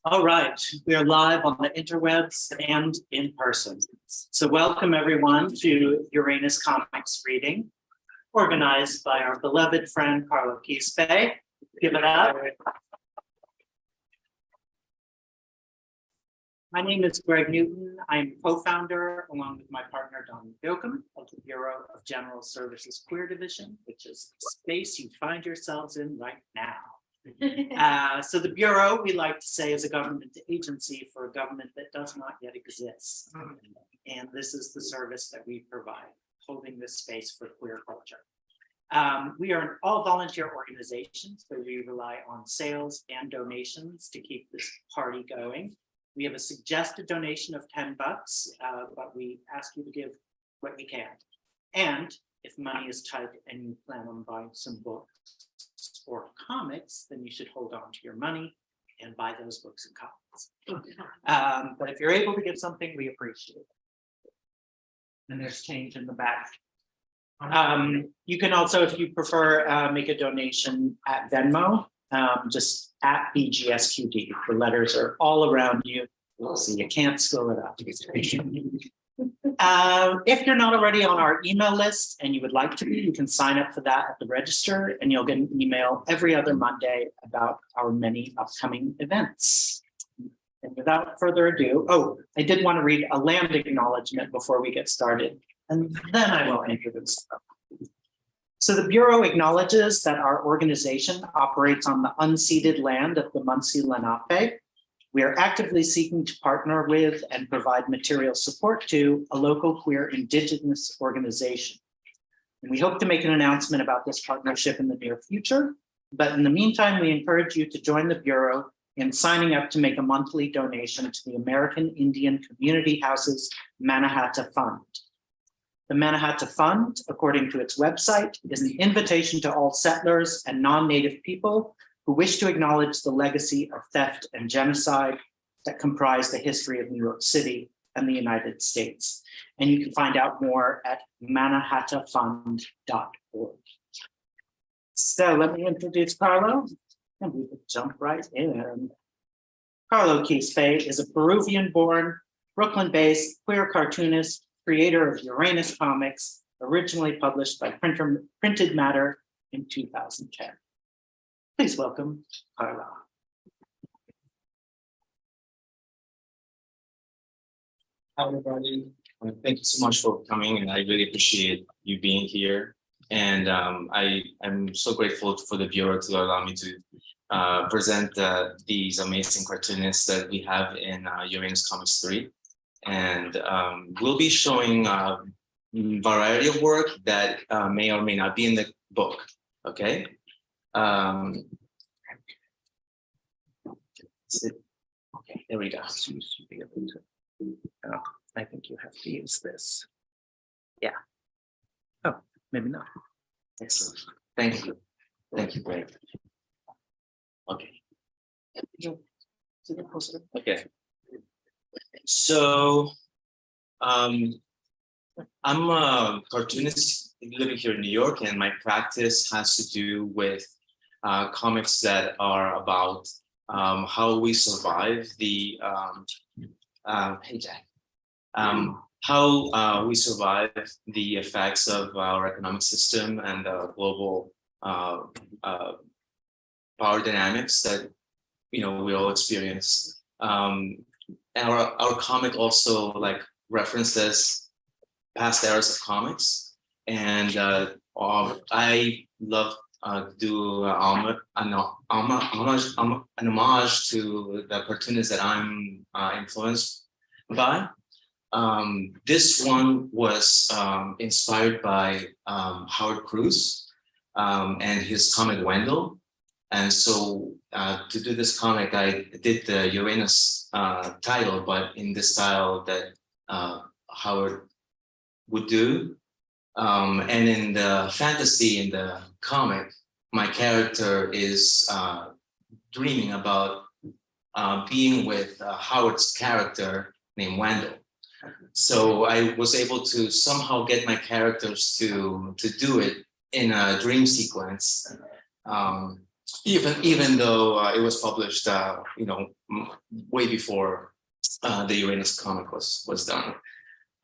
All right, we are live on the interwebs and in person. So welcome everyone to Uranus Comics reading, organized by our beloved friend Carlo Quispe. Give it up. My name is Greg Newton. I'm co-founder, along with my partner Don Gilcom, of the Bureau of General Services Queer Division, which is the space you find yourselves in right now. So the Bureau, we like to say, is a government agency for a government that does not yet exist. And this is the service that we provide, holding this space for queer culture. We are an all-volunteer organization, so we rely on sales and donations to keep this party going. We have a suggested donation of $10, but we ask you to give what we can. And if money is tight and you plan on buying some books or comics, then you should hold on to your money and buy those books and comics. But if you're able to give something, we appreciate it. And there's change in the back. You can also, if you prefer, make a donation at Venmo, just at BGSQD. The letters are all around you, so you can't scroll it up. If you're not already on our email list and you would like to be, you can sign up for that at the register, and you'll get an email every other Monday about our many upcoming events. And without further ado, I did want to read a land acknowledgement before we get started, and then I will introduce them. So the Bureau acknowledges that our organization operates on the unceded land of the Munsee Lenape. We are actively seeking to partner with and provide material support to a local queer Indigenous organization. And we hope to make an announcement about this partnership in the near future. But in the meantime, we encourage you to join the Bureau in signing up to make a monthly donation to the American Indian Community Houses Mannahatta Fund. The Mannahatta Fund, according to its website, is an invitation to all settlers and non-native people who wish to acknowledge the legacy of theft and genocide that comprise the history of New York City and the United States. And you can find out more at mannahattafund.org. So let me introduce Carlo, and we can jump right in. Carlo Quispe is a Peruvian-born, Brooklyn-based queer cartoonist, creator of Uranus Comics, originally published by Printed Matter in 2010. Please welcome Carla. Hi, everybody. Thank you so much for coming, and I really appreciate you being here. And I'm so grateful for the Bureau to allow me to present these amazing cartoonists that we have in Uranus Comics 3. And we'll be showing a variety of work that may or may not be in the book, okay? Okay, there we go. I think you have to use this. Yeah. Oh, maybe not. Excellent. Thank you. Thank you, Greg. Okay. Okay. So, I'm a cartoonist living here in New York, and my practice has to do with comics that are about how we survive the how we survive the effects of our economic system and the global power dynamics that we all experience. And our comic also references past eras of comics, and I love do an homage to the cartoonists that I'm influenced by. This one was inspired by Howard Cruz and his comic Wendell. And so to do this comic, I did the Uranus title, but in the style that Howard would do. And in the fantasy, in the comic, my character is dreaming about being with Howard's character named Wendell. So I was able to somehow get my characters to do it in a dream sequence. even though it was published, way before the Uranus comic was done.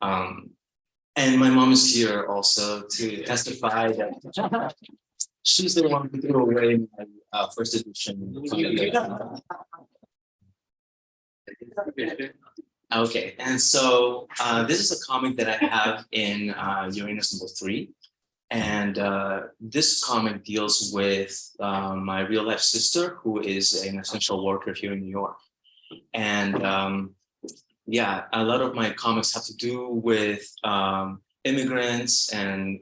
And my mom is here also to testify that she's the one who threw away my first edition comic. Okay, and so this is a comic that I have in Uranus #3. And this comic deals with my real life sister, who is an essential worker here in New York. And yeah, a lot of my comics have to do with immigrants and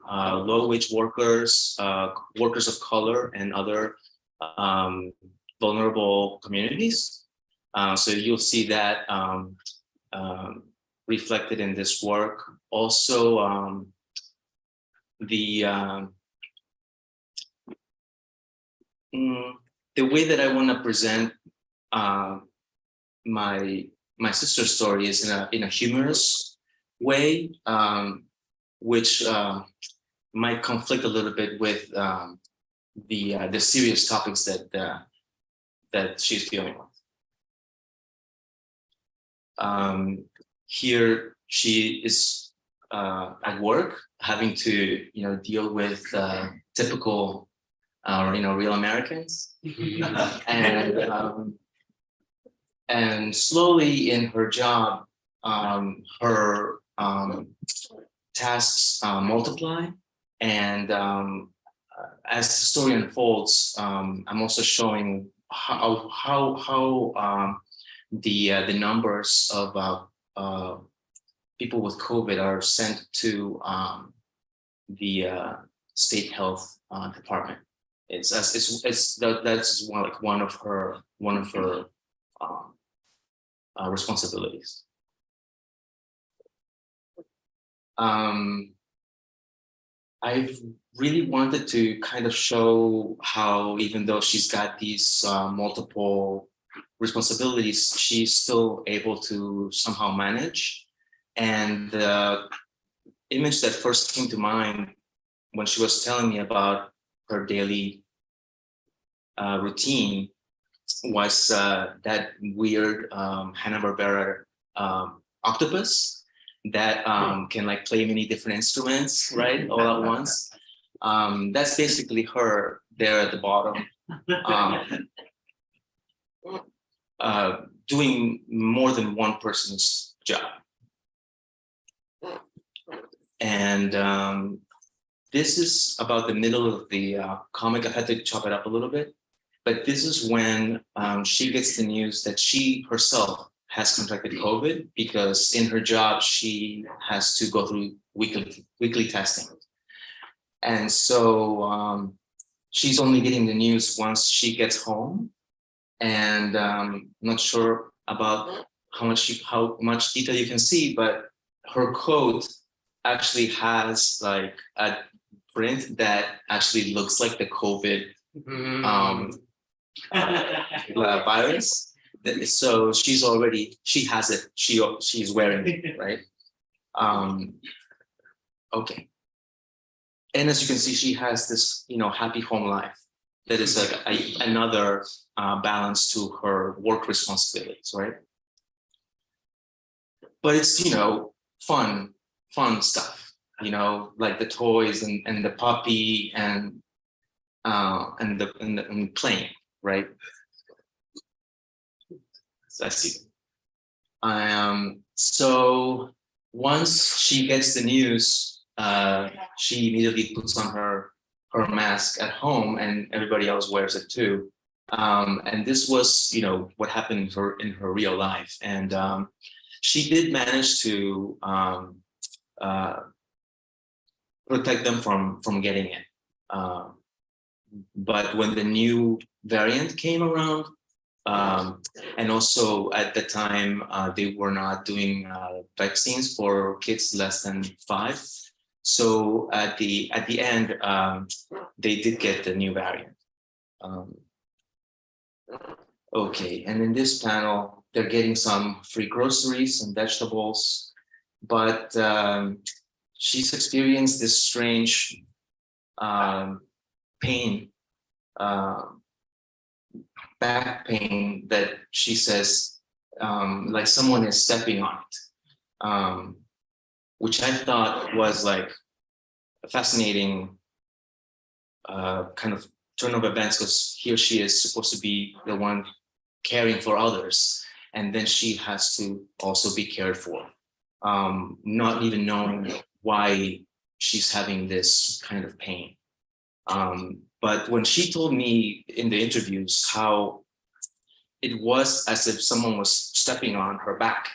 low wage workers, workers of color, and other vulnerable communities. So you'll see that reflected in this work. Also, the way that I want to present my sister's story is in a humorous way, which might conflict a little bit with the serious topics that she's dealing with. Here she is at work, having to deal with typical real Americans, and slowly in her job, her tasks multiply, and as the story unfolds, I'm also showing how the numbers of people with COVID are sent to the state health department. That's one of her responsibilities. I've really wanted to kind of show how, even though she's got these multiple responsibilities, she's still able to somehow manage. And the image that first came to mind when she was telling me about her daily routine was that weird Hanna-Barbera octopus that can like play many different instruments, right, all at once. That's basically her there at the bottom, doing more than one person's job. And this is about the middle of the comic. I had to chop it up a little bit, but this is when she gets the news that she herself has contracted COVID, because in her job, she has to go through weekly testing. And so she's only getting the news once she gets home. And I'm not sure about how much detail you can see, but her coat actually has like a print that actually looks like the COVID virus. So she has it. She's wearing it, right? Okay. And as you can see, she has this, happy home life that is like another balance to her work responsibilities, right? But it's, fun stuff, like the toys and the puppy and playing, right? So I see. So once she gets the news, she immediately puts on her mask at home, and everybody else wears it too. And this was, what happened in her real life. And she did manage to protect them from getting it. But when the new variant came around, and also at the time, they were not doing vaccines for kids less than 5. So at the end, they did get the new variant. Okay, and in this panel, they're getting some free groceries and vegetables, but she's experienced this strange pain back pain that she says like someone is stepping on it, which I thought was like a fascinating kind of turn of events, because here she is supposed to be the one caring for others, and then she has to also be cared for, not even knowing why she's having this kind of pain. But when she told me in the interviews how it was as if someone was stepping on her back,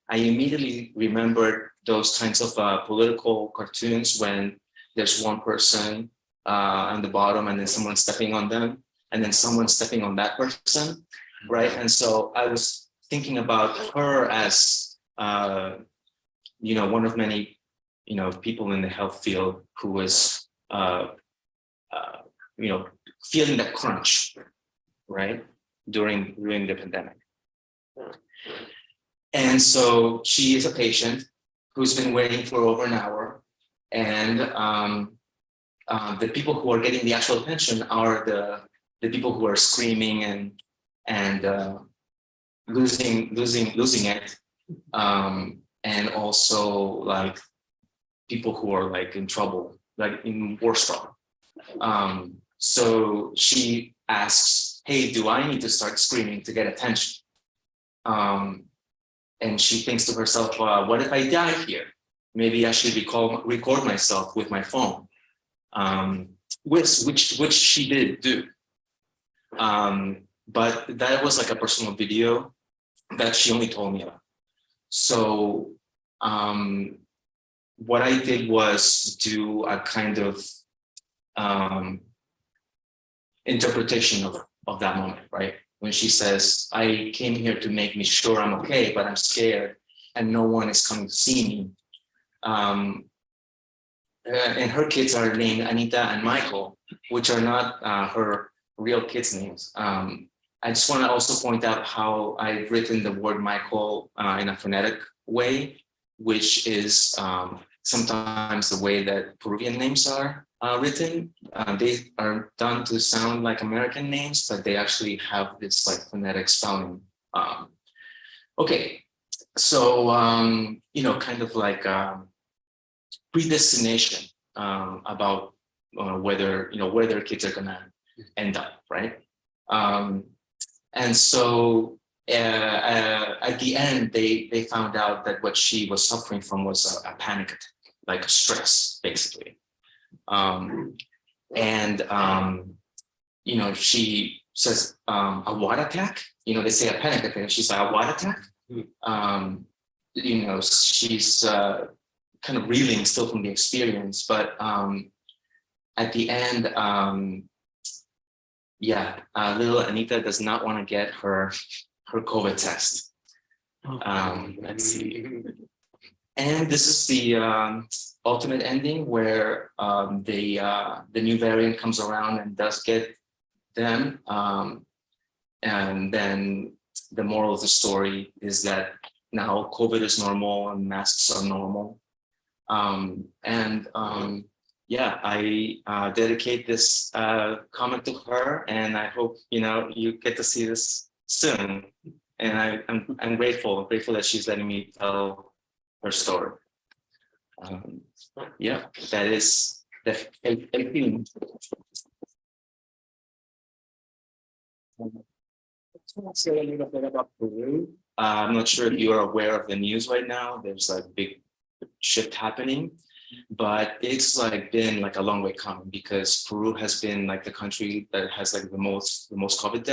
I immediately remembered those kinds of political cartoons when there's one person on the bottom and then someone stepping on them and then someone stepping on that person, right? And so I was thinking about her as, one of many, people in the health field who was, feeling that crunch, right? During the pandemic. And so she is a patient who's been waiting for over an hour, and the people who are getting the actual attention are the people who are screaming and losing it, and also like people who are like in trouble, like in war trouble. So she asks, "Hey, do I need to start screaming to get attention?" And she thinks to herself, "What if I die here? Maybe I should record myself with my phone," which she did do. But that was like a personal video that she only told me about. So what I did was do a kind of interpretation of that moment, right? When she says, "I came here to make me sure I'm okay, but I'm scared and no one is coming to see me." And her kids are named Anita and Michael, which are not her real kids' names. I just want to also point out how I've written the word Michael in a phonetic way, which is sometimes the way that Peruvian names are written. They are done to sound like American names, but they actually have this like phonetic spelling. Okay, so kind of like predestination about whether where their kids are gonna end up, right? And so at the end, they found out that what she was suffering from was a panic attack, like stress, basically. She says a what attack? They say a panic attack. She's like, a what attack? She's kind of reeling still from the experience, but at the end, little Anita does not want to get her COVID test. Let's see. And this is the ultimate ending where the new variant comes around and does get them. And then the moral of the story is that now COVID is normal and masks are normal. I dedicate this comment to her, and I hope you get to see this soon. And I'm grateful that she's letting me tell her story. That is the feeling. Let's say a little bit about Peru. I'm not sure if you are aware of the news right now. There's a big shift happening, but it's like been like a long way coming, because Peru has been like the country that has like the most COVID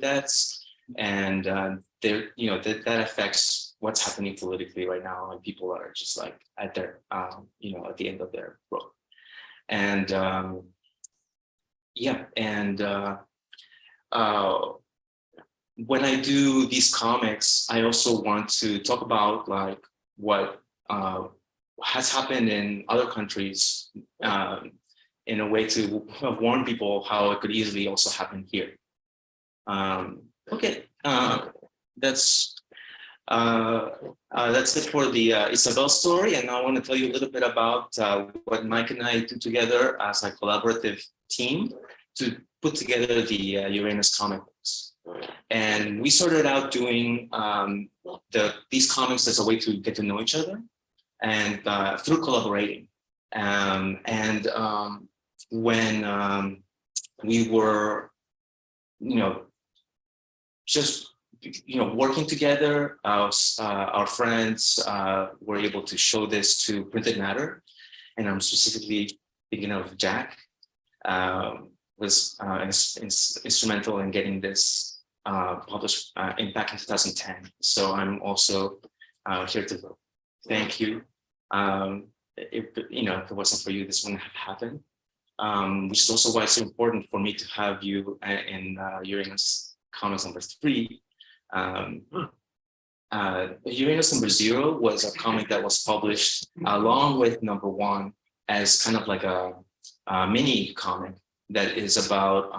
deaths, and that affects what's happening politically right now, and people are just like at their at the end of their rope. And when I do these comics, I also want to talk about like what has happened in other countries in a way to warn people how it could easily also happen here. That's it for the Isabel story, and now I want to tell you a little bit about what Mike and I do together as a collaborative team to put together the Uranus comic books. And we started out doing these comics as a way to get to know each other and through collaborating. When we were, just working together, our friends were able to show this to Printed Matter, and I'm specifically thinking of Jack. Was instrumental in getting this published back in 2010. So I'm also here to thank you. If it wasn't for you, this wouldn't have happened. Which is also why it's so important for me to have you in Uranus Comics #3. Uranus #0 was a comic that was published along with #1 as kind of like a mini comic that is about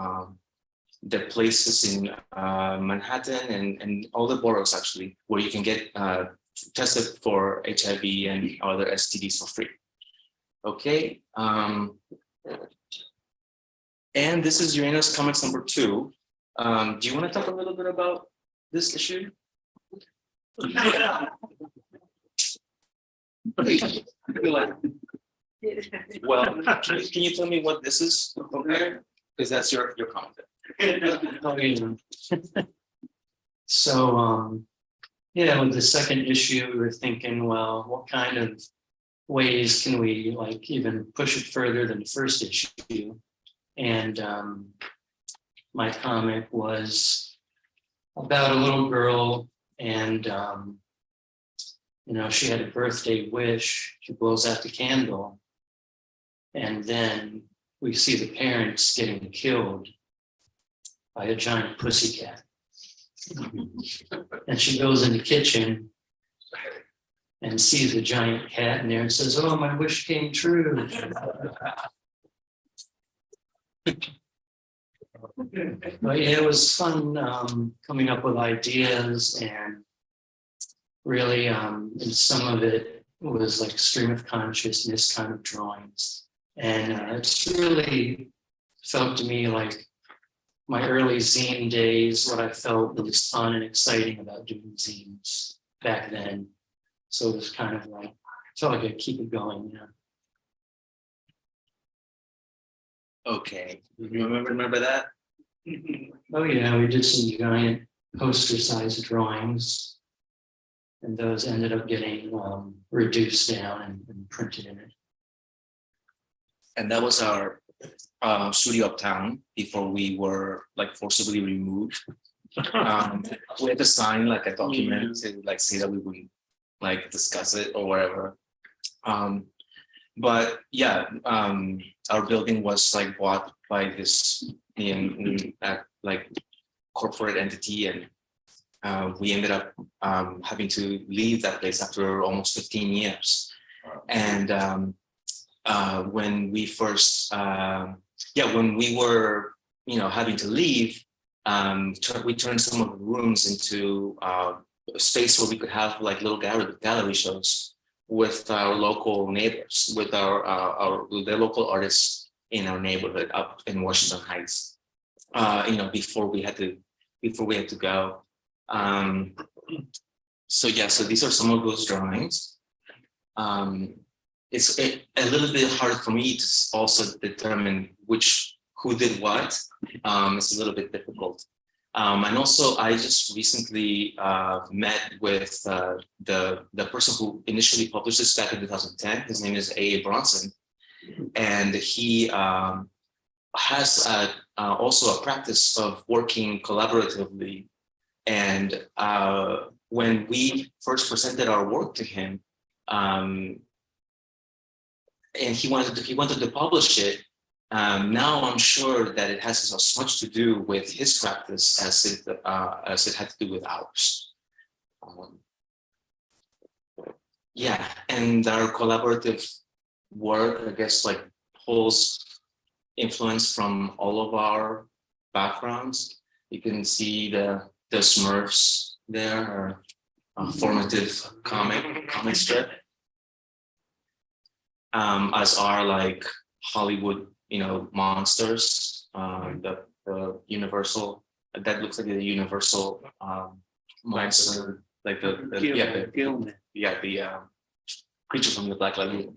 the places in Manhattan and all the boroughs actually where you can get tested for HIV and other STDs for free. Okay. And this is Uranus Comics #2. Do you want to talk a little bit about this issue? Well, can you tell me what this is? Okay, because that's your comment. So, yeah, with the second issue, we were thinking, well, what kind of ways can we like even push it further than the first issue? And my comic was about a little girl, and she had a birthday wish. She blows out the candle, and then we see the parents getting killed by a giant pussycat. And she goes in the kitchen and sees a giant cat in there and says, "Oh, my wish came true." But yeah, it was fun coming up with ideas, and really and some of it was like stream of consciousness kind of drawings. And it's really felt to me like my early zine days, what I felt was fun and exciting about doing zines back then. So it was kind of like, I felt like I'd keep it going, Okay, you remember that? Oh yeah, we did some giant poster-sized drawings, and those ended up getting reduced down and printed in it. And that was our studio uptown before we were like forcibly removed. We had to sign like a document to like say that we wouldn't like discuss it or whatever. But yeah, our building was like bought by this like corporate entity, and we ended up having to leave that place after almost 15 years. And when we first, when we were, having to leave, we turned some of the rooms into a space where we could have like little gallery shows with our local neighbors, with the local artists in our neighborhood up in Washington Heights. Before we had to go. So these are some of those drawings. It's a little bit hard for me to also determine who did what. It's a little bit difficult. And also, I just recently met with the person who initially published this back in 2010. His name is A.A. Bronson, and he has also a practice of working collaboratively. And when we first presented our work to him, and he wanted to publish it. Now I'm sure that it has as much to do with his practice as it had to do with ours. And our collaborative work, I guess, like pulls influence from all of our backgrounds. You can see the Smurfs there, are a formative comic strip, as are like Hollywood, monsters, the Universal that looks like a universal monster, like the Gilman. creature from the Black Lagoon.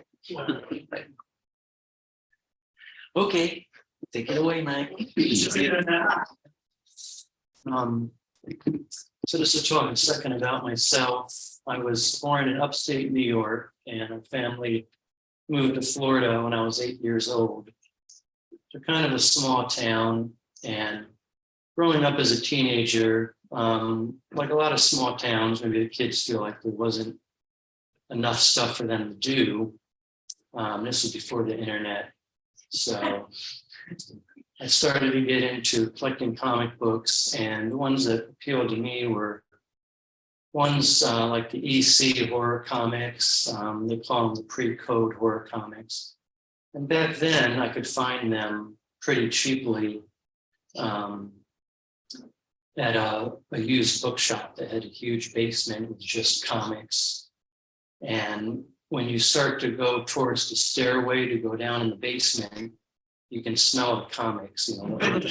Okay, take it away, Mike. So just to talk a second about myself, I was born in upstate New York, and a family moved to Florida when I was 8 years old. So kind of a small town, and growing up as a teenager, like a lot of small towns, maybe the kids feel like there wasn't enough stuff for them to do. This was before the internet. So I started to get into collecting comic books, and the ones that appealed to me were ones like the EC horror comics. They call them the pre-code horror comics. And back then I could find them pretty cheaply at a used bookshop that had a huge basement with just comics. And when you start to go towards the stairway to go down in the basement, you can smell the comics, you know. And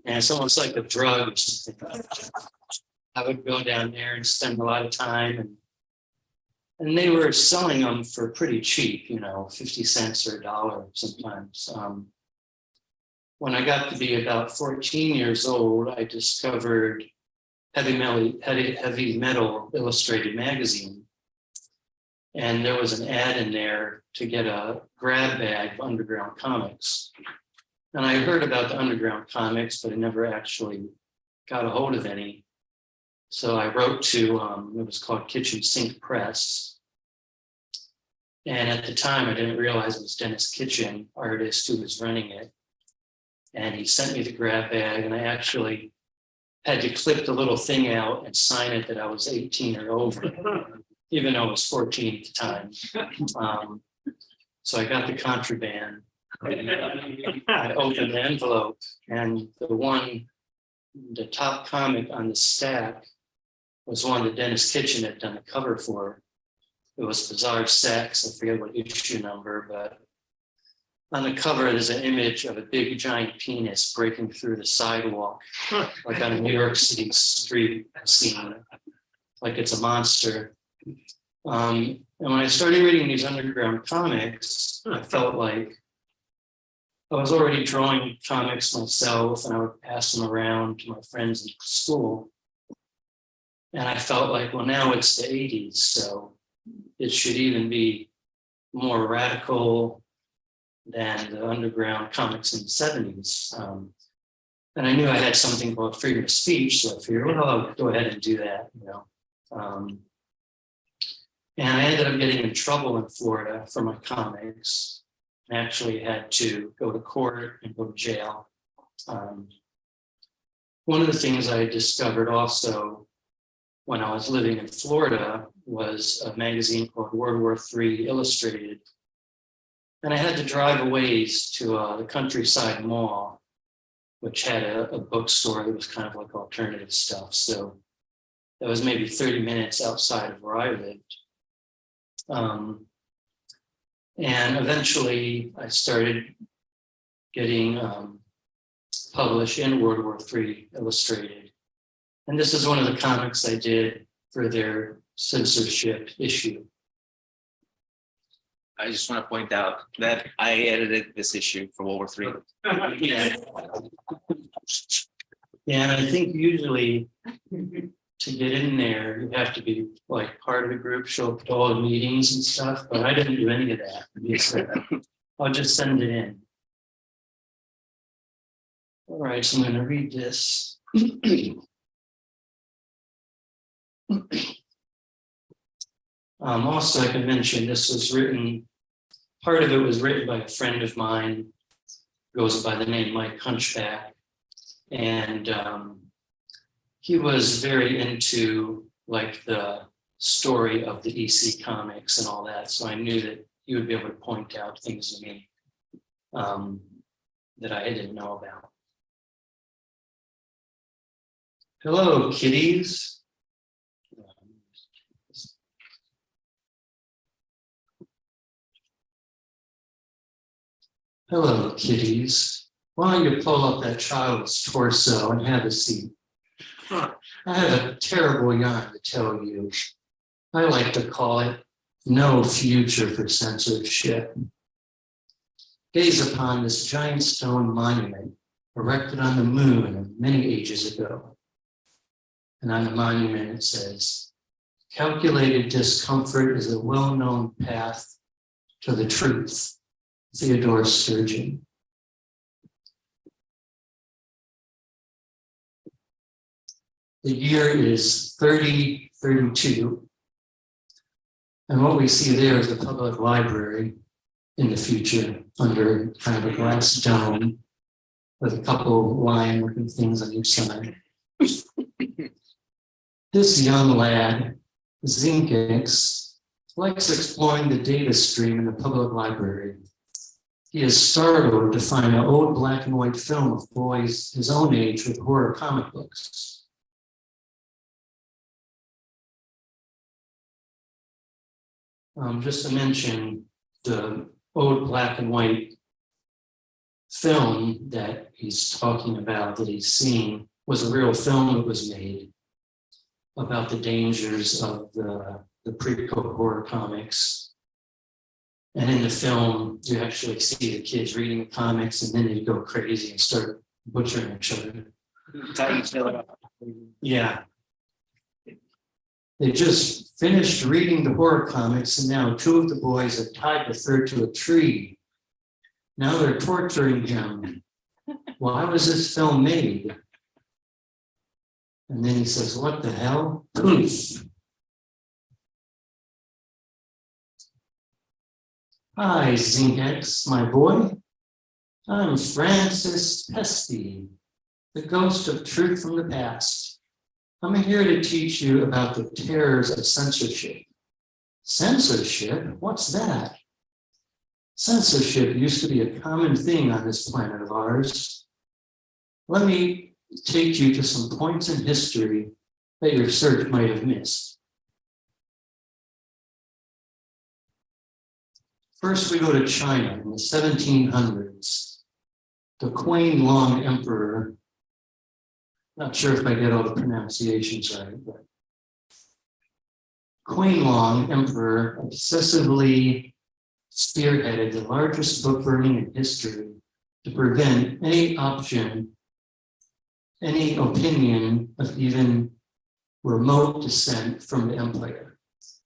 it's almost like a drug or something. I would go down there and spend a lot of time, and they were selling them for pretty cheap, you know, 50 cents or $1 sometimes. When I got to be about 14 years old, I discovered Heavy Metal Illustrated magazine. And there was an ad in there to get a grab bag of underground comics. And I heard about the underground comics, but I never actually got a hold of any. So I wrote to, it was called Kitchen Sink Press. And at the time, I didn't realize it was Dennis Kitchen, artist who was running it. And he sent me the grab bag, and I actually had to clip the little thing out and sign it that I was 18 or over, even though I was 14 at the time. So I got the contraband. I opened the envelope, and the top comic on the stack was one that Dennis Kitchen had done the cover for. It was Bizarre Sex. I forget what issue number, but on the cover, there's an image of a big giant penis breaking through the sidewalk, like on a New York City street scene, like it's a monster. And when I started reading these underground comics, I felt like I was already drawing comics myself, and I would pass them around to my friends in school. And I felt like, well, now it's the 80s, so it should even be more radical than the underground comics in the 70s. And I knew I had something called freedom of speech, so I figured, well, I'll go ahead and do that, you know. And I ended up getting in trouble in Florida for my comics. I actually had to go to court and go to jail. One of the things I discovered also when I was living in Florida was a magazine called World War III Illustrated. And I had to drive a ways to the Countryside Mall, which had a bookstore that was kind of like alternative stuff. So that was maybe 30 minutes outside of where I lived. And eventually I started getting published in World War III Illustrated. And this is one of the comics I did for their censorship issue. I just want to point out that I edited this issue for World War III. Yeah. Yeah, and I think usually to get in there, you have to be like part of the group, show up to all the meetings and stuff, but I didn't do any of that. I'll just send it in. All right, so I'm going to read this. Also, I can mention this was written, part of it was written by a friend of mine, goes by the name Mike Hunchback. And he was very into like the story of the EC comics and all that. So I knew that he would be able to point out things to me that I didn't know about. Hello, kitties. Hello, kitties. Why don't you pull up that child's torso and have a seat? I have a terrible yarn to tell you. I like to call it no future for censorship. Gaze upon this giant stone monument erected on the moon many ages ago. And on the monument it says, calculated discomfort is a well-known path to the truth. Theodore Sturgeon. The year is 3032. And what we see there is a public library in the future under kind of a glass dome with a couple lion-looking things on each side. This young lad, Zinkex, likes exploring the data stream in the public library. He is startled to find an old black and white film of boys his own age with horror comic books. Just to mention, the old black and white film that he's talking about, that he's seen, was a real film that was made about the dangers of the prequel horror comics. And in the film, you actually see the kids reading the comics, and then they go crazy and start butchering each other. Yeah. They just finished reading the horror comics, and now two of the boys have tied the third to a tree. Now they're torturing him. Why was this film made? And then he says, what the hell? Poof. Hi, Zinkex, my boy. I'm Francis Pesty, the ghost of truth from the past. I'm here to teach you about the terrors of censorship. Censorship? What's that? Censorship used to be a common thing on this planet of ours. Let me take you to some points in history that your search might have missed. First, we go to China in the 1700s. The Qianlong Emperor, not sure if I get all the pronunciations right, but Qianlong Emperor obsessively spearheaded the largest book burning in history to prevent any option, any opinion of even remote descent from the empire.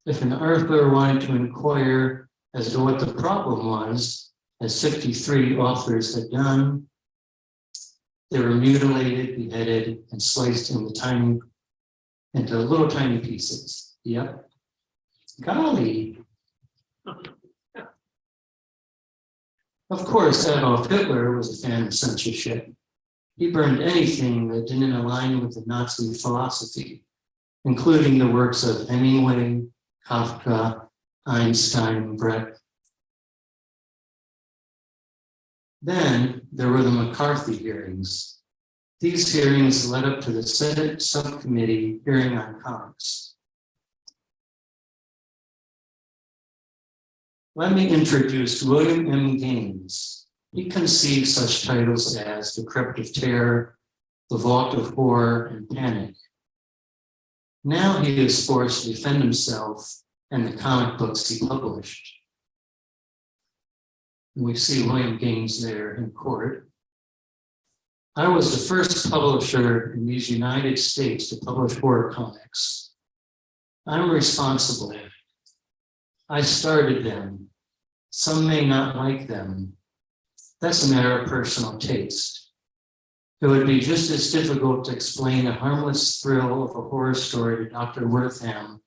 If an author wanted to inquire as to what the problem was, as 53 authors had done, they were mutilated, beheaded, and sliced into little tiny pieces. Yep. Golly. Of course, Adolf Hitler was a fan of censorship. He burned anything that didn't align with the Nazi philosophy, including the works of Hemingway, Kafka, Einstein, and Brecht. Then there were the McCarthy hearings. These hearings led up to the Senate subcommittee hearing on comics. Let me introduce William M. Gaines. He conceived such titles as The Crypt of Terror, The Vault of Horror, and Panic. Now he is forced to defend himself and the comic books he published. And we see William Gaines there in court. I was the first publisher in these United States to publish horror comics. I'm responsible. I started them. Some may not like them. That's a matter of personal taste. It would be just as difficult to explain the harmless thrill of a horror story to Dr. Wortham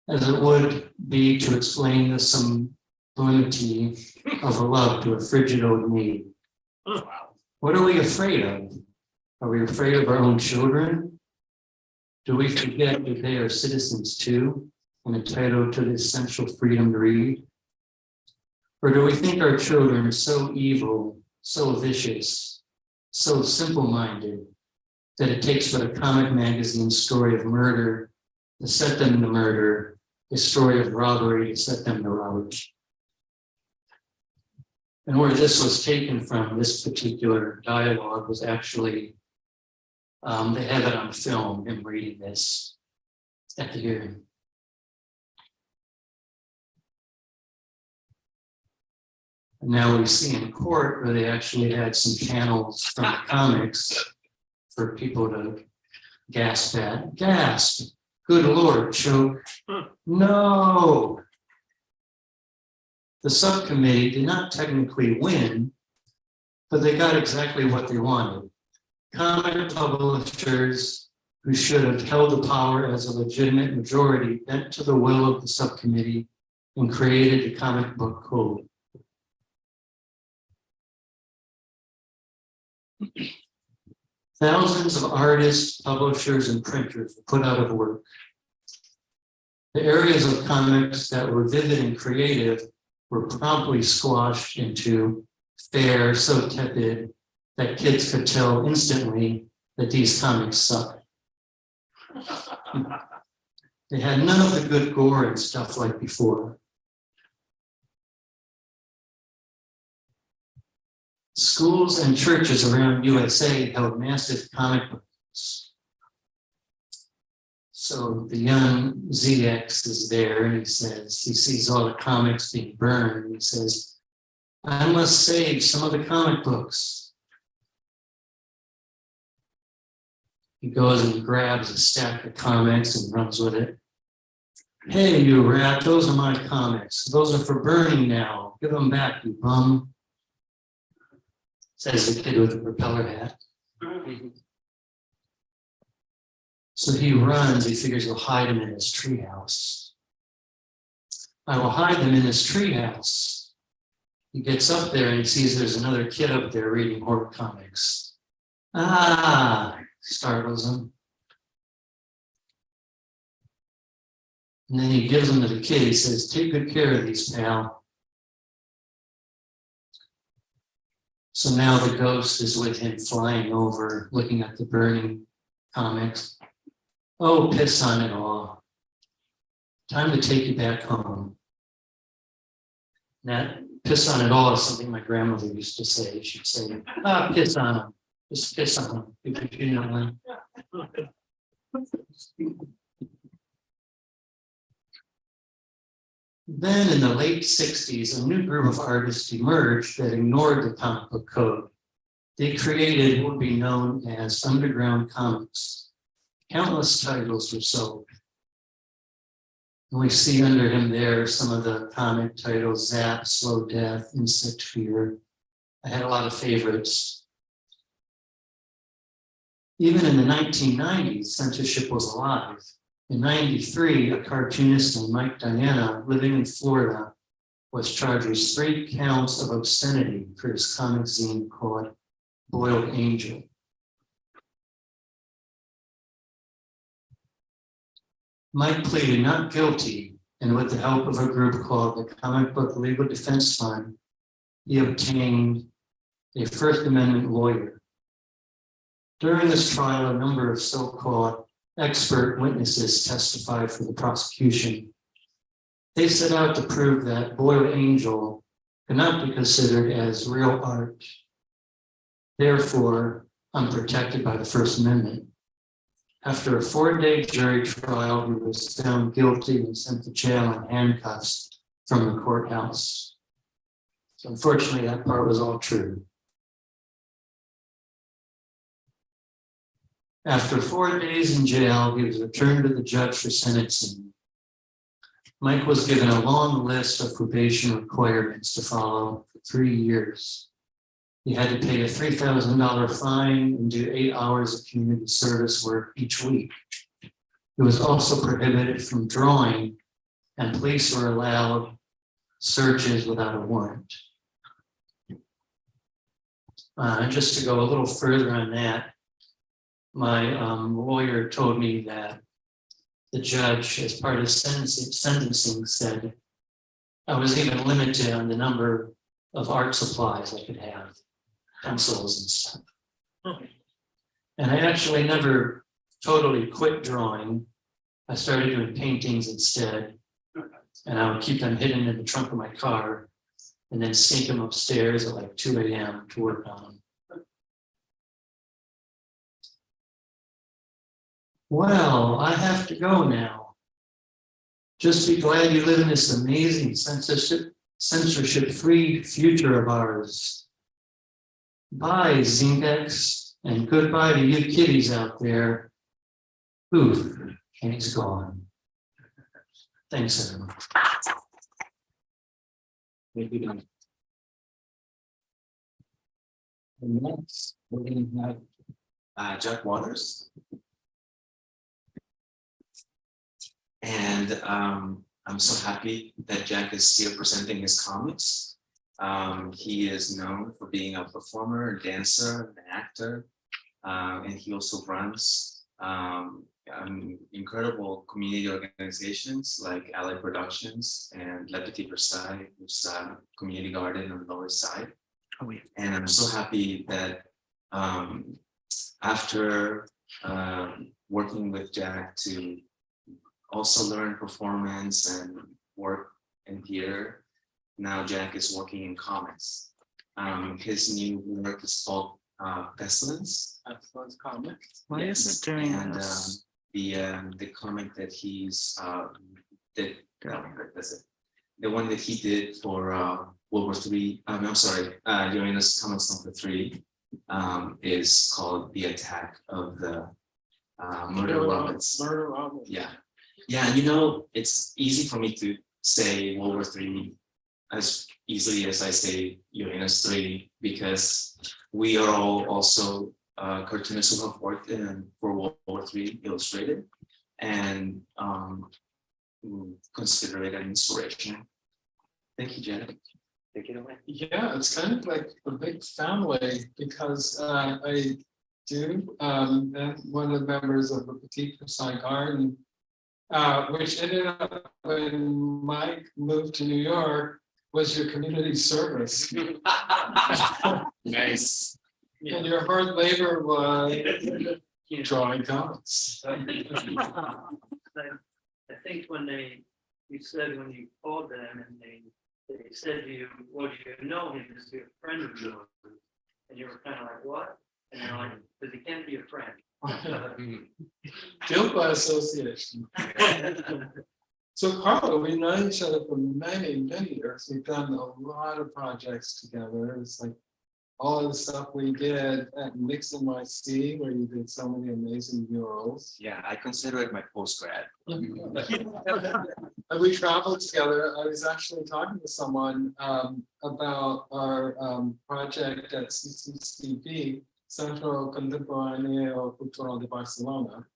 as it would be to explain the sublimity of a love to a frigid old maid. What are we afraid of? Are we afraid of our own children? Do we forget that they are citizens too and entitled to the essential freedom to read? Or do we think our children are so evil, so vicious, so simple-minded that it takes but a comic magazine story of murder to set them to murder, a story of robbery to set them to robbery? And where this was taken from, this particular dialogue was actually, they have it on film, him reading this at the hearing. And now we see in court where they actually had some panels from the comics for people to gasp at. Gasp! Good Lord, choke. No! The subcommittee did not technically win, but they got exactly what they wanted. Comic publishers who should have held the power as a legitimate majority bent to the will of the subcommittee and created the comic book code. Thousands of artists, publishers, and printers were put out of work. The areas of comics that were vivid and creative were promptly squashed into fare so tepid that kids could tell instantly that these comics suck. They had none of the good gore and stuff like before. Schools and churches around USA held massive comic books. So the young ZX is there and he sees all the comics being burned. And he says, I must save some of the comic books. He goes and grabs a stack of comics and runs with it. Hey, you rat, those are my comics. Those are for burning now. Give them back, you bum. Says the kid with the propeller hat. So he runs, he figures he'll hide him in his treehouse. I will hide them in his treehouse. He gets up there and he sees there's another kid up there reading horror comics. Ah, startles him. And then he gives them to the kid. He says, take good care of these, pal. So now the ghost is with him flying over, looking at the burning comics. Oh, piss on it all. Time to take you back home. That piss on it all is something my grandmother used to say. She'd say, ah, piss on him. Just piss on him. You know, Then in the late 60s, a new group of artists emerged that ignored the comic book code. They created what would be known as underground comics. Countless titles were sold. And we see under him there some of the comic titles: Zap, Slow Death, Insect Fear. I had a lot of favorites. Even in the 1990s, censorship was alive. In 93, a cartoonist named Mike Diana, living in Florida, was charged with 3 counts of obscenity for his comic zine called Boiled Angel. Mike pleaded not guilty, and with the help of a group called the Comic Book Legal Defense Fund, he obtained a First Amendment lawyer. During this trial, a number of so-called expert witnesses testified for the prosecution. They set out to prove that Boiled Angel cannot be considered as real art, therefore unprotected by the First Amendment. After a 4-day jury trial, he was found guilty and sent to jail in handcuffs from the courthouse. So unfortunately, that part was all true. After 4 days in jail, he was returned to the judge for sentencing. Mike was given a long list of probation requirements to follow for 3 years. He had to pay a $3,000 fine and do 8 hours of community service work each week. He was also prohibited from drawing, and police were allowed searches without a warrant. Just to go a little further on that, my lawyer told me that the judge, as part of sentencing, said I was even limited on the number of art supplies I could have, pencils and stuff. And I actually never totally quit drawing. I started doing paintings instead, and I would keep them hidden in the trunk of my car and then sneak him upstairs at like 2 a.m. to work on him. Well, I have to go now. Just be glad you live in this amazing censorship-free future of ours. Bye, Zinkex, and goodbye to you kiddies out there. Oof, and he's gone. Thanks, everyone. Maybe not. And next, we're gonna have Jack Waters. And I'm so happy that Jack is here presenting his comics. He is known for being a performer, a dancer, an actor, and he also runs incredible community organizations like Allied Productions and Le Petit Versailles, which is a community garden on the Lower Side. Oh, yeah. And I'm so happy that after working with Jack to also learn performance and work in theater, now Jack is working in comics. His new work is called Pestilence. Pestilence comics. Why is it doing And this? the comic that he's that's it. The one that he did for World War III. I'm sorry, Uranus Comics #3 is called The Attack of the Murder Robots. Murder Robots. Yeah, yeah. You know, it's easy for me to say World War III as easily as I say Uranus 3 because we are all also cartoonists who have worked for World War III Illustrated and consider it an inspiration. Thank you, Janet. Take it away. Yeah, it's kind of like a big family because I do and one of the members of the Petit Versailles Garden, which ended up when Mike moved to New York, was your community service. Nice. And your hard labor was drawing comics. I think when you said when you called them and they said to you, well, do you know him? Is he a friend of yours? And you were kind of like, what? And they're like, because he can't be a friend. Guilt by association. So Carlo, we've known each other for many, many years. We've done a lot of projects together. It's like all of the stuff we did at Mix NYC, where you did so many amazing murals. Yeah, I consider it my post-grad. And we traveled together. I was actually talking to someone about our project at CCCB, Centro Contemporáneo Cultural de Barcelona.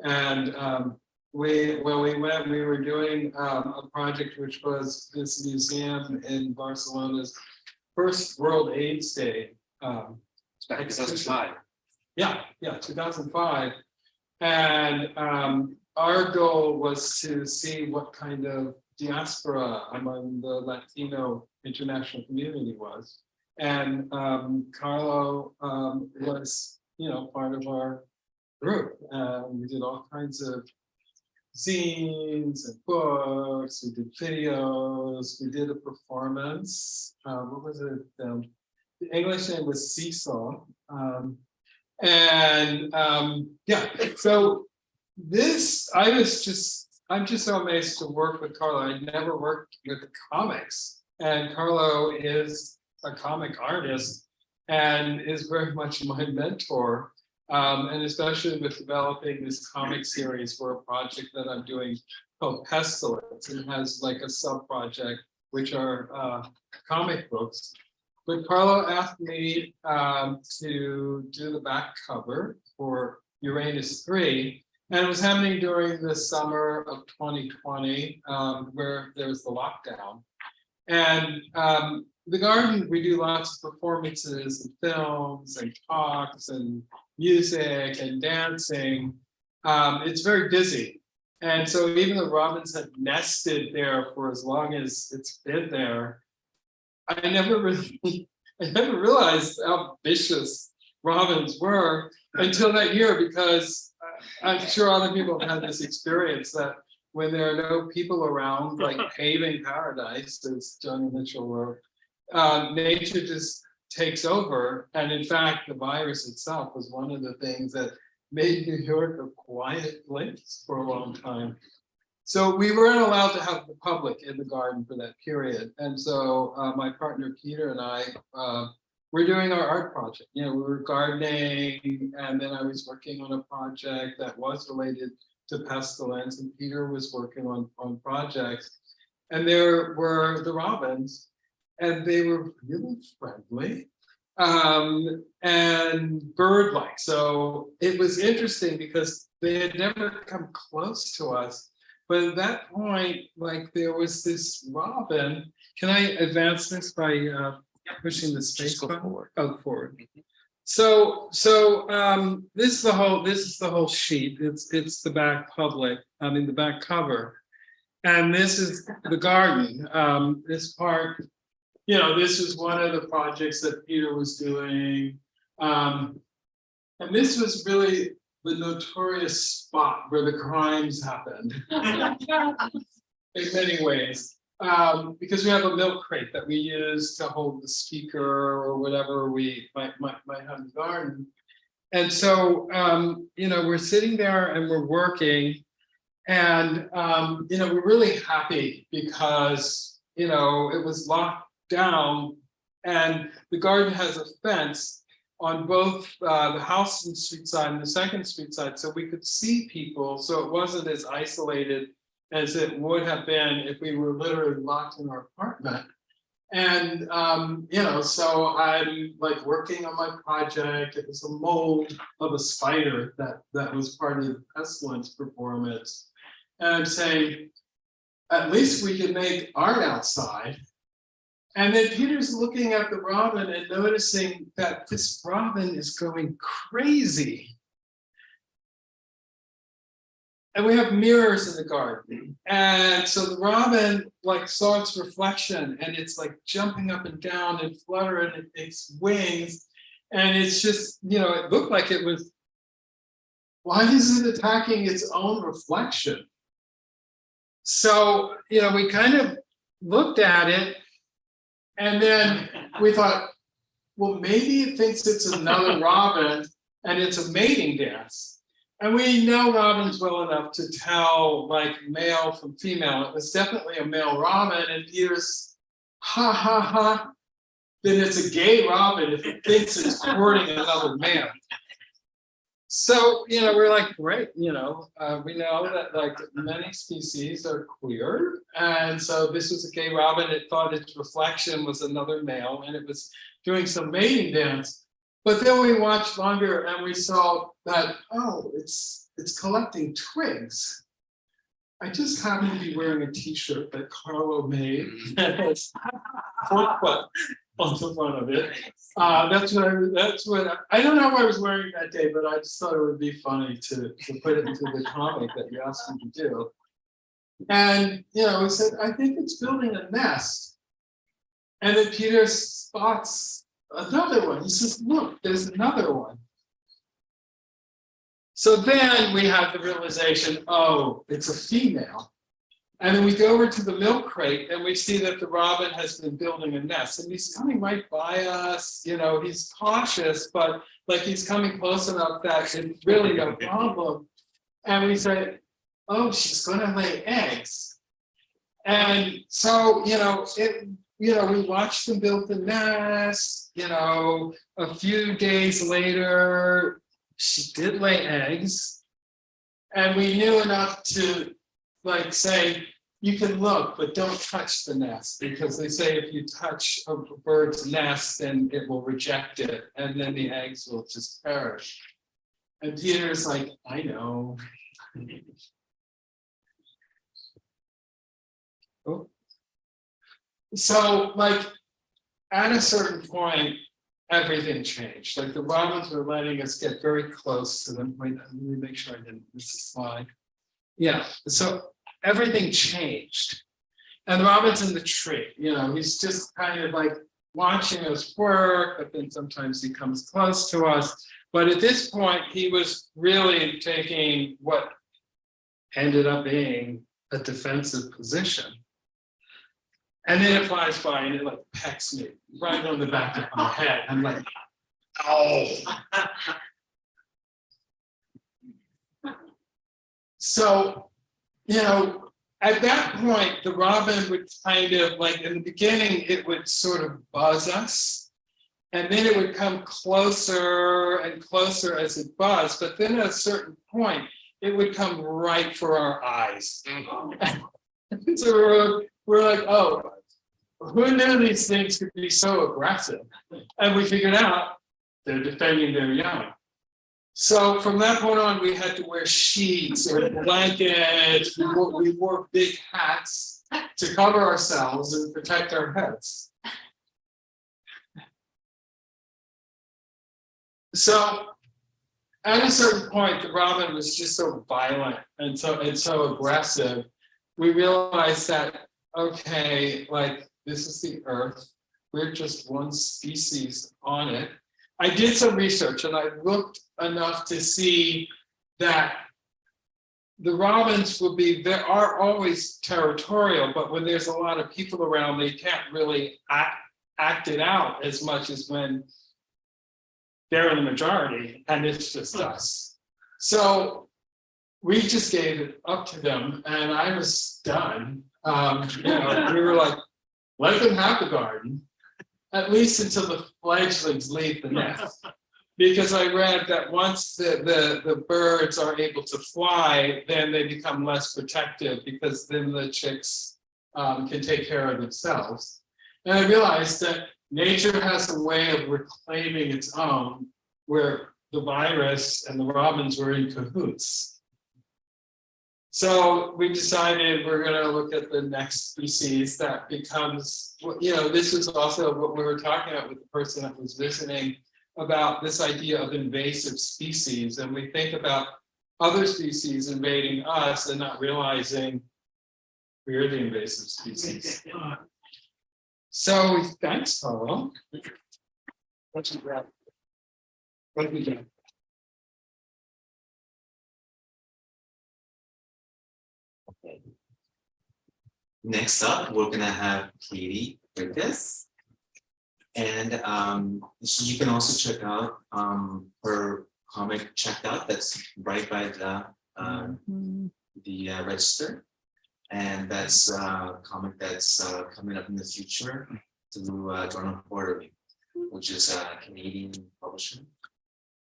And when we went, we were doing a project which was this museum in Barcelona's first World AIDS Day. Back in 2005. Yeah, 2005. And our goal was to see what kind of diaspora among the Latino international community was. And Carlo was, part of our group. We did all kinds of zines and books, we did videos, we did a performance. What was it? The English name was Seesaw. So this, I'm just so amazed to work with Carlo. I never worked with comics, and Carlo is a comic artist and is very much my mentor. And especially with developing this comic series for a project that I'm doing called Pestilence. It has like a sub-project, which are comic books. But Carlo asked me to do the back cover for Uranus 3. And it was happening during the summer of 2020, where there was the lockdown. And the garden, we do lots of performances and films and talks and music and dancing. It's very busy. And so even though robins had nested there for as long as it's been there, I never realized how vicious robins were until that year, because I'm sure other people have had this experience that when there are no people around, like paving paradise, as Johnny Mitchell wrote, nature just takes over. And in fact, the virus itself was one of the things that made New York a quiet place for a long time. So we weren't allowed to have the public in the garden for that period. And so my partner Peter and I were doing our art project. You know, we were gardening, and then I was working on a project that was related to pestilence, and Peter was working on projects. And there were the robins, and they were really friendly and bird-like. So it was interesting because they had never come close to us. But at that point, like there was this robin. Can I advance this by pushing the space go button? forward. Oh, forward. So this is the whole sheet. It's the back public. I mean the back cover, and this is the garden. This part, you know, this is one of the projects that Peter was doing, and this was really the notorious spot where the crimes happened in many ways, because we have a milk crate that we use to hold the speaker or whatever we might have in the garden. And so, you know, we're sitting there and we're working, and, you know, we're really happy because, you know, it was locked down, and the garden has a fence on both the house and street side and the second street side, so we could see people, so it wasn't as isolated as it would have been if we were literally locked in our apartment. And you know, so I'm like working on my project. It was a mold of a spider that was part of the pestilence performance, and I'm saying, at least we can make art outside. And then Peter's looking at the robin and noticing that this robin is going crazy. And we have mirrors in the garden. And so the robin like saw its reflection, and it's like jumping up and down and fluttering its wings. And it's just, you know, it looked like it was, why is it attacking its own reflection? So, you know, we kind of looked at it. And then we thought, well, maybe it thinks it's another robin and it's a mating dance. And we know robins well enough to tell like male from female. It was definitely a male robin, and Peter's ha ha ha. Then it's a gay robin if it thinks it's courting another man. So, you know, we're like, great, you know, we know that like many species are queer. And so this was a gay robin. It thought its reflection was another male, and it was doing some mating dance. But then we watched longer and we saw that, oh, it's collecting twigs. I just happen to be wearing a t-shirt that Carlo made that has foot on the front of it. That's what I don't know what I was wearing that day, but I just thought it would be funny to put it into the comic that you asked me to do. And you know, we said, I think it's building a nest. And then Peter spots another one. He says, look, there's another one. So then we have the realization, oh, it's a female. And then we go over to the milk crate and we see that the robin has been building a nest, and he's coming right by us. You know, he's cautious, but like he's coming close enough that it's really no problem. And we say, oh, she's going to lay eggs. And so, you know, we watched them build the nest. You know, a few days later, she did lay eggs, and we knew enough to like say, you can look, but don't touch the nest, because they say if you touch a bird's nest, then it will reject it, and then the eggs will just perish. And Peter's like, I know. Oh. So like at a certain point, everything changed. Like the robins were letting us get very close to them. Wait, let me make sure I didn't miss a slide. Yeah, so everything changed. And the robin's in the tree, you know, he's just kind of like watching us work, but then sometimes he comes close to us. But at this point, he was really taking what ended up being a defensive position. And then it flies by and it like pecks me right on the back of my head. I'm like, oh. So, you know, at that point, the robin would kind of like, in the beginning, it would sort of buzz us. And then it would come closer and closer as it buzzed. But then at a certain point, it would come right for our eyes. So we're like, oh, who knew these things could be so aggressive? And we figured out they're defending their young. So from that point on, we had to wear sheets or blankets. We wore big hats to cover ourselves and protect our heads. So at a certain point, the robin was just so violent and so aggressive. We realized that, okay, like this is the Earth. We're just one species on it. I did some research and I looked enough to see that the robins they are always territorial, but when there's a lot of people around, they can't really act it out as much as when they're in the majority and it's just us. So we just gave it up to them and I was done. We were like, let them have the garden, at least until the fledglings leave the nest. Because I read that once the birds are able to fly, then they become less protective because then the chicks can take care of themselves. And I realized that nature has a way of reclaiming its own, where the virus and the robins were in cahoots. So we decided we're going to look at the next species that becomes, this was also what we were talking about with the person that was visiting about this idea of invasive species. And we think about other species invading us and not realizing we're the invasive species. So thanks, Carlo. What you grab? What we do? Next up, we're gonna have Katie with us. And you can also check out her comic Checked Out. That's right by the register. And that's a comic that's coming up in the future through Jordan Porter, which is a Canadian publisher.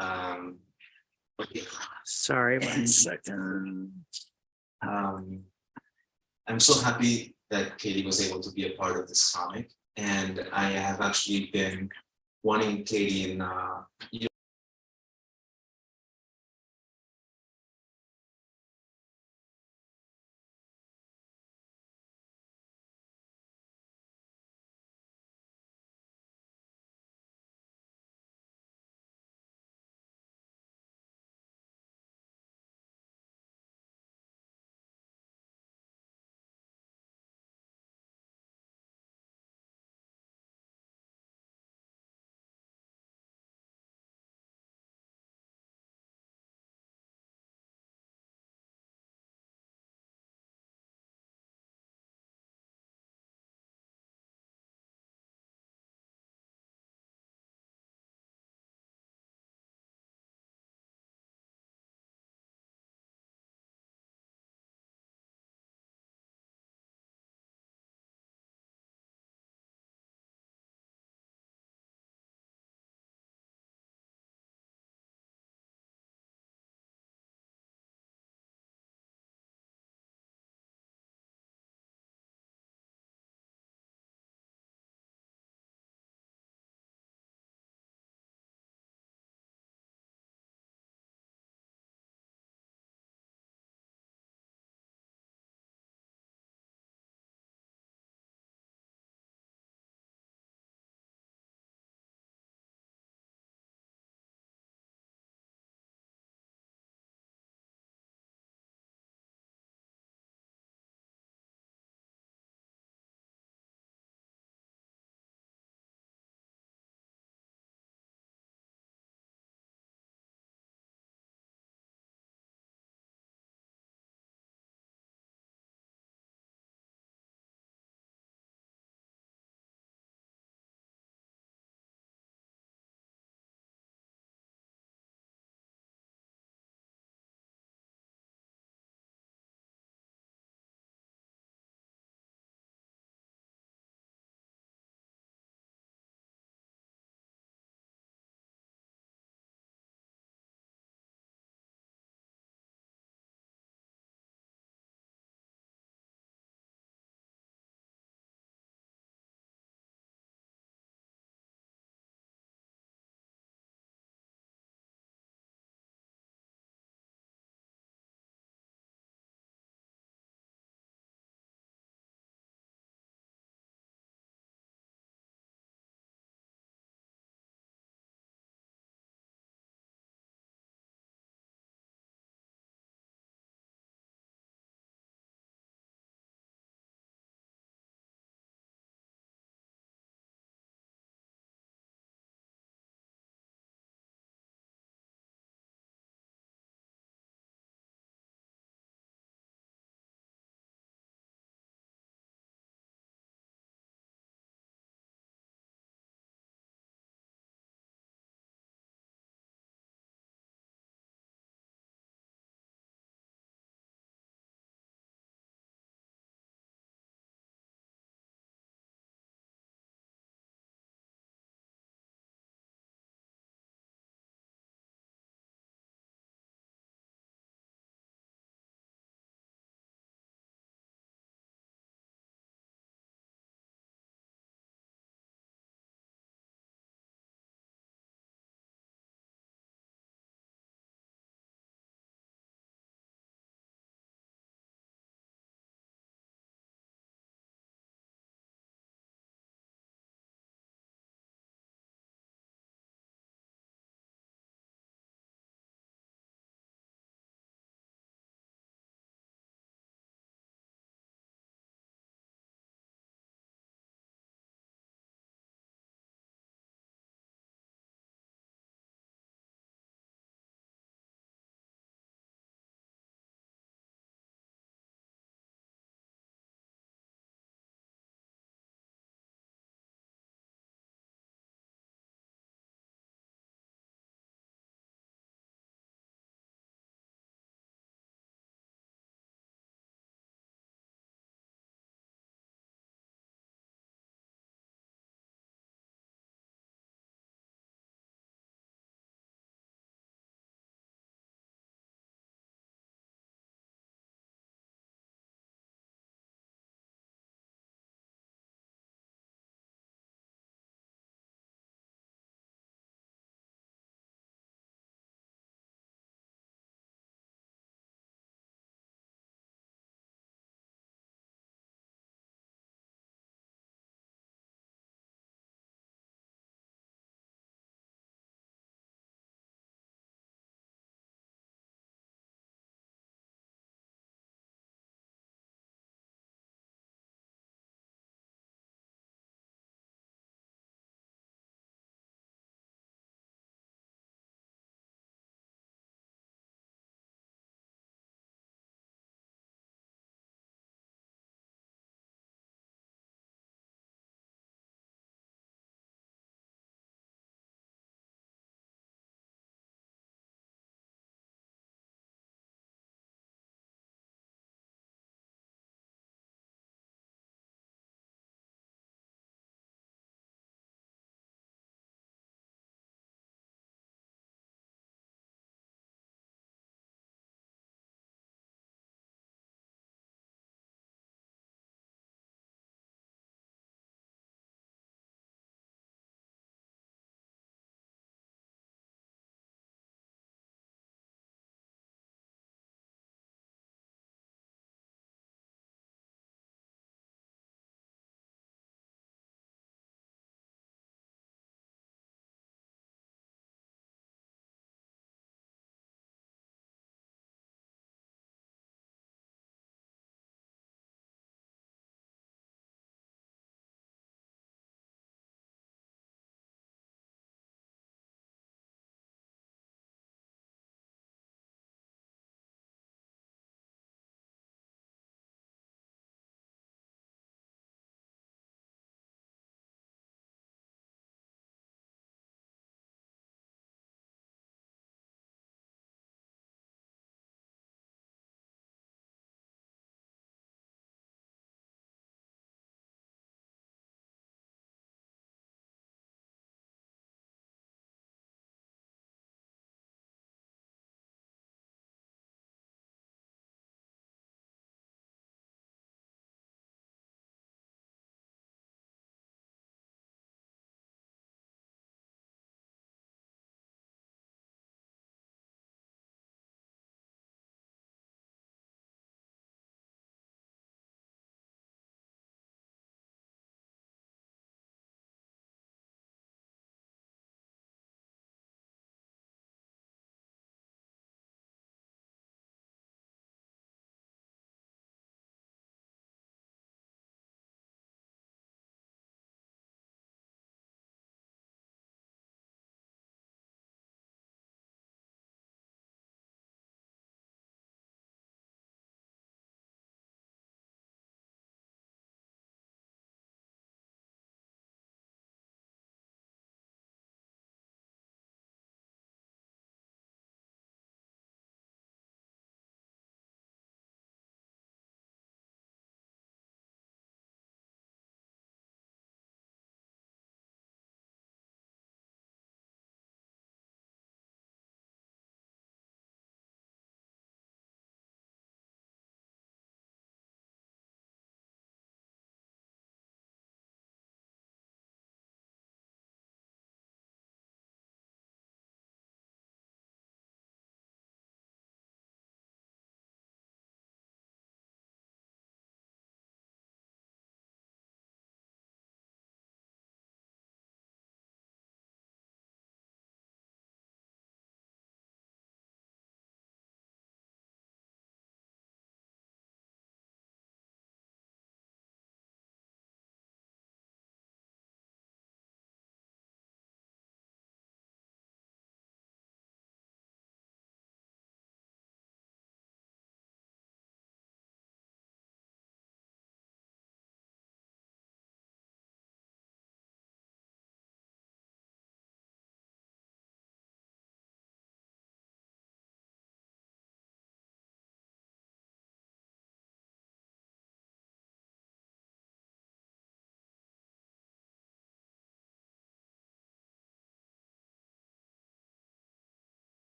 Okay. Sorry, 1 second. I'm so happy that Katie was able to be a part of this comic, and I have actually been wanting Katie in